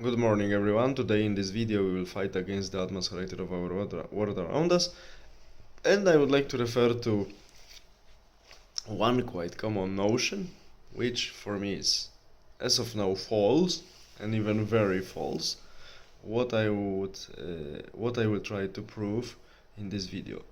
Good morning everyone. Today in this video we will fight against the atmosphere of our world around us, and I would like to refer to one quite common notion which for me is as of now false and even very false. What I will try to prove in this video.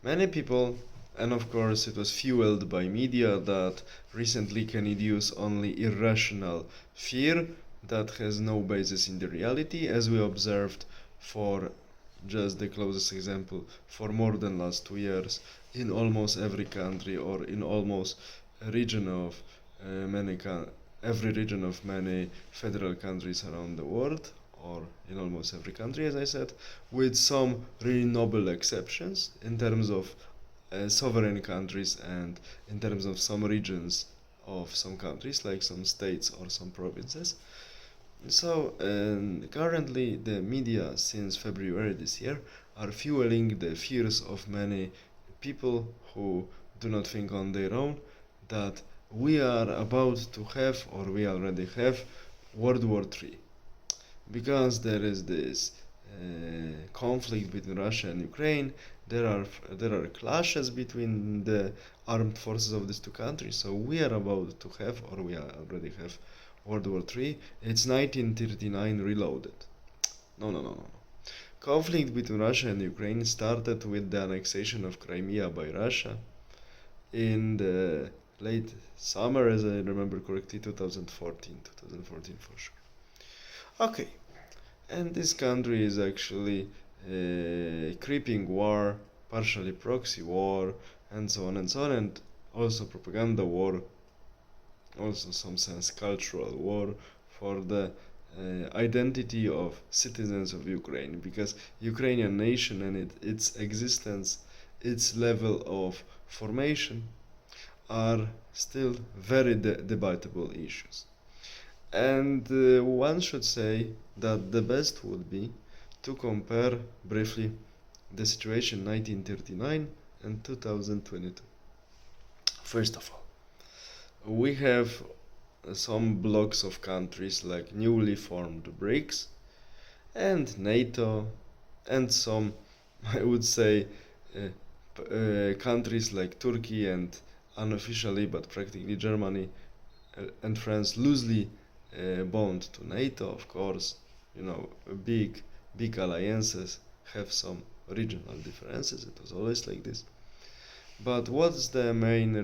Many people, and of course it was fueled by media that recently can induce only irrational fear that has no basis in the reality, as we observed for just the closest example for more than last 2 years in almost every country, or in almost a region of every region of many federal countries around the world, or in almost every country, as I said, with some really noble exceptions in terms of sovereign countries and in terms of some regions of some countries, like some states or some provinces. So currently the media since February this year are fueling the fears of many people who do not think on their own that we are about to have, or we already have, World War III, because there is this conflict between Russia and Ukraine. There are clashes between the armed forces of these two countries. So we are about to have, or we already have, World War III. It's 1939 reloaded. No, no, no, no, no. Conflict between Russia and Ukraine started with the annexation of Crimea by Russia in the late summer, as I remember correctly, 2014 for sure. Okay, and this country is actually creeping war, partially proxy war, and so on and so on, and also propaganda war, also some sense cultural war for the identity of citizens of Ukraine, because Ukrainian nation and its existence, its level of formation are still very debatable issues. And one should say that the best would be to compare briefly the situation 1939 and 2022. First of all, we have some blocks of countries like newly formed BRICS and NATO, and some, I would say, countries like Turkey and unofficially but practically Germany and France loosely bound to NATO. Of course, big alliances have some regional differences. It was always like this. But what's the main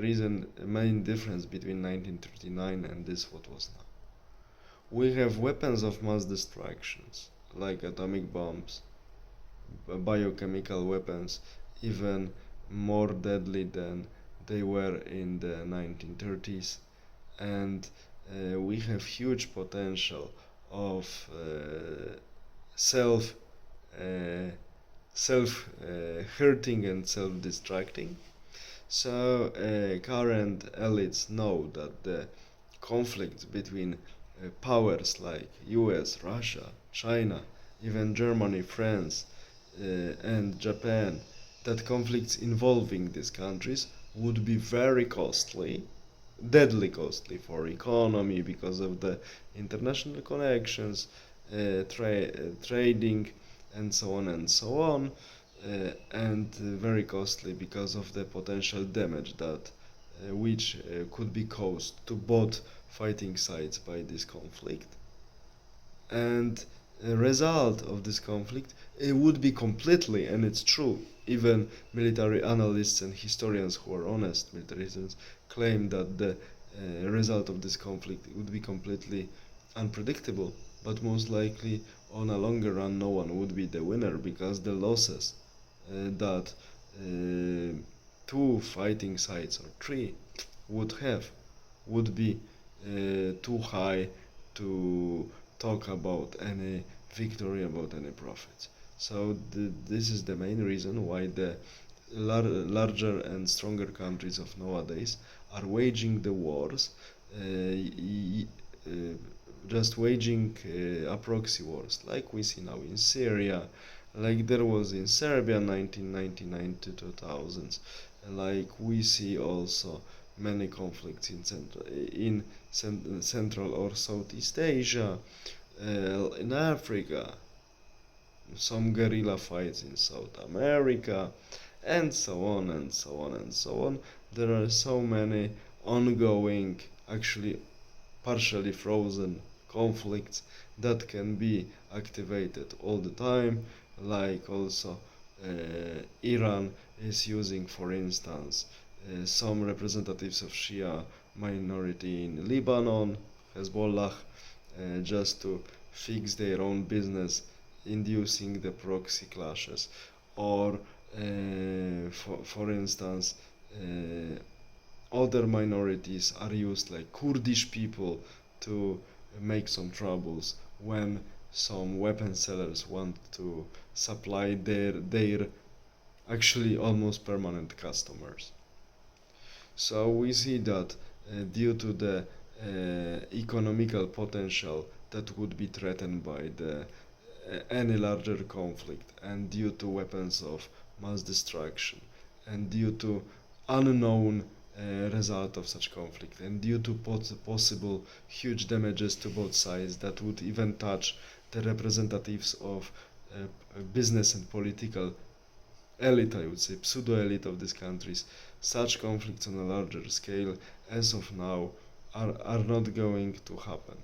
difference between 1939 and this what was now? We have weapons of mass destructions, like atomic bombs, biochemical weapons, even more deadly than they were in the 1930s. And we have huge potential of self hurting and self-destructing. So current elites know that the conflict between powers like US, Russia, China, even Germany, France, and Japan, that conflicts involving these countries would be very costly, deadly costly for economy, because of the international connections, trading, and so on and so on, and very costly because of the potential damage that which could be caused to both fighting sides by this conflict. And a result of this conflict, it would be completely, and it's true, even military analysts and historians who are honest military historians claim that the result of this conflict would be completely unpredictable, but most likely on a longer run no one would be the winner, because the losses that two fighting sides, or three, would have would be too high to talk about any victory, about any profits. So this is the main reason why the larger and stronger countries of nowadays are waging the wars, just waging a proxy wars, like we see now in Syria, like there was in Serbia 1999 to 2000s, like we see also many conflicts in Central or Southeast Asia, in Africa, some guerrilla fights in South America, and so on and so on and so on. There are so many ongoing, actually partially frozen conflicts that can be activated all the time, like also Iran is using, for instance, some representatives of Shia minority in Lebanon, Hezbollah, just to fix their own business, inducing the proxy clashes, or for instance, other minorities are used, like Kurdish people, to make some troubles when some weapon sellers want to supply their actually almost permanent customers. So we see that due to the economical potential that would be threatened by the any larger conflict, and due to weapons of mass destruction, and due to unknown result of such conflict, and due to possible huge damages to both sides that would even touch the representatives of business and political elite, I would say, pseudo-elite of these countries, such conflicts on a larger scale, as of now, are not going to happen,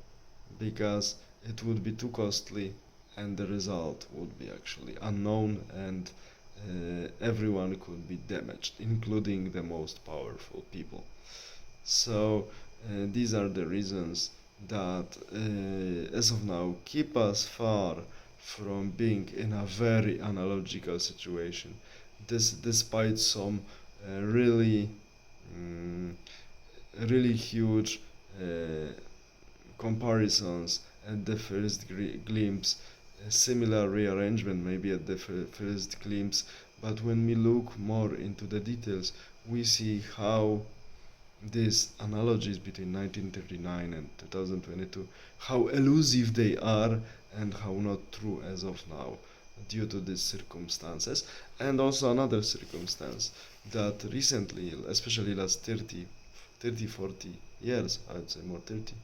because it would be too costly, and the result would be actually unknown, and everyone could be damaged, including the most powerful people. So these are the reasons that, as of now, keep us far from being in a very analogical situation. Despite some really, really huge comparisons at the first glimpse, a similar rearrangement maybe at the first glimpse, but when we look more into the details, we see how these analogies between 1939 and 2022, how elusive they are, and how not true as of now, due to these circumstances. And also another circumstance, that recently, especially last 40 years, I would say more 30,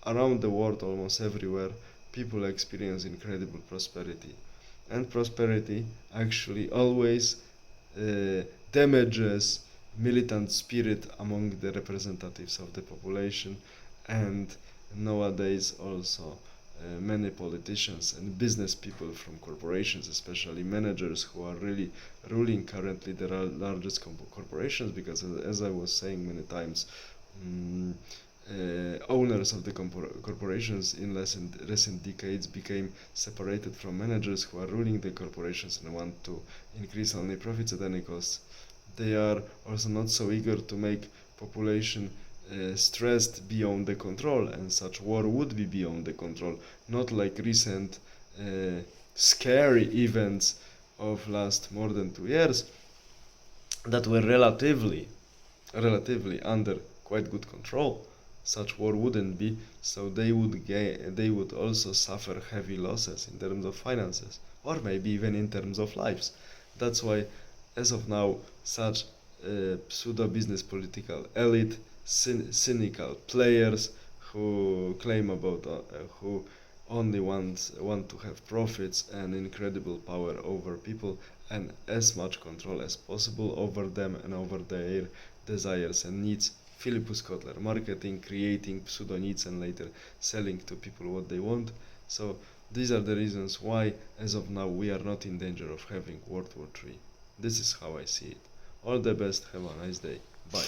around the world, almost everywhere, people experience incredible prosperity. And prosperity actually always damages militant spirit among the representatives of the population, and nowadays also many politicians and business people from corporations, especially managers who are really ruling currently the largest corporations, because as I was saying many times, owners of the corporations in recent decades became separated from managers who are ruling the corporations and want to increase only profits at any cost. They are also not so eager to make population stressed beyond the control, and such war would be beyond the control, not like recent scary events of last more than 2 years that were relatively under quite good control. Such war wouldn't be, so they would also suffer heavy losses in terms of finances, or maybe even in terms of lives. That's why, as of now, such pseudo business political elite, cynical players who claim about who only want to have profits and incredible power over people, and as much control as possible over them and over their desires and needs. Philippus Kotler, marketing, creating pseudo needs, and later selling to people what they want. So these are the reasons why, as of now, we are not in danger of having World War III. This is how I see it. All the best, have a nice day. Bye.